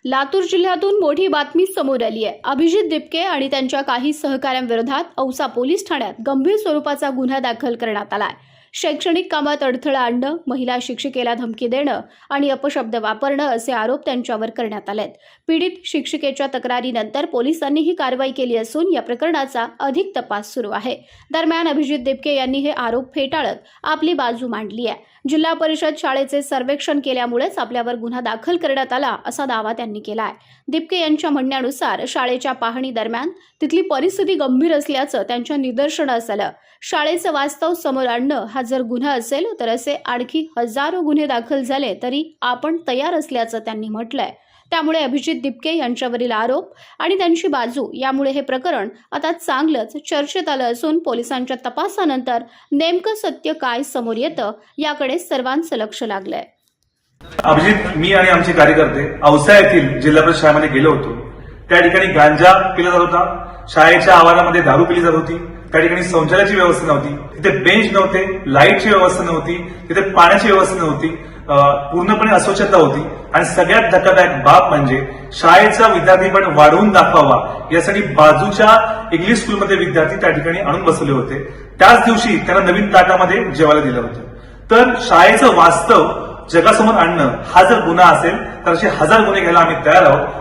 लातूर जिल्ह्यातून मोठी बातमी समोर आली आहे। अभिजित दिपके आणि त्यांच्या काही सहकाऱ्यांविरोधात औसा पोलीस ठाण्यात गंभीर स्वरूपाचा गुन्हा दाखल करण्यात आलाय। शैक्षणिक कामात अडथळा आणणं, महिला शिक्षिकेला धमकी देणं आणि अपशब्द वापरणं असे आरोप त्यांच्यावर करण्यात आलेत। पीडित शिक्षिकेच्या तक्रारीनंतर पोलिसांनी ही कारवाई केली असून या प्रकरणाचा अधिक तपास सुरू आहे। दरम्यान अभिजित दिपके यांनी हे आरोप फेटाळत आपली बाजू मांडली आहे। जिल्हा परिषद शाळेचे सर्वेक्षण केल्यामुळेच आपल्यावर गुन्हा दाखल करण्यात आला असा दावा त्यांनी केला आहे। दिपके यांच्या म्हणण्यानुसार शाळेच्या पाहणी दरम्यान तिथली परिस्थिती गंभीर असल्याचं त्यांच्या निदर्शनास आलं। शाळेचं वास्तव समोर आणणं हा जर गुन्हा असेल तर असे आणखी हजारो गुन्हे दाखल झाले तरी आपण तयार असल्याचं त्यांनी म्हटलंय। त्यामुळे अभिजित दिपके यांच्यावरील आरोप आणि त्यांची बाजू यामुळे हे प्रकरण आता चांगलंच चर्चेत आलं असून पोलिसांच्या तपासानंतर नेमकं सत्य काय समोर येतं याकडे सर्वांचं लक्ष लागलंय। अभिजित, मी आणि आमचे कार्यकर्ते औसा येथील जिल्हा परिषद शाळेमध्ये गेलो होतो। त्या ठिकाणी गांजा पिला जात होता, शाळेच्या आवारामध्ये दारू पिली जात होती, त्या ठिकाणी शौचालयाची व्यवस्था नव्हती, तिथे बेंच नव्हते, लाईटची व्यवस्था नव्हती, तिथे पाण्याची व्यवस्था नव्हती, पूर्णपणे अस्वच्छता होती आणि सगळ्यात धक्कादायक बाब म्हणजे शाळेचा विद्यार्थी पण वाढवून दाखवावा यासाठी बाजूच्या इंग्लिश स्कूलमध्ये विद्यार्थी त्या ठिकाणी आणून बसवले होते। त्याच दिवशी त्यांना नवीन ताटामध्ये जेवायला दिलं होतं। तर शाळेचं वास्तव जगासमोर आणणं हा जर गुन्हा असेल तर असे हजार गुन्हे घ्यायला आम्ही तयार आहोत।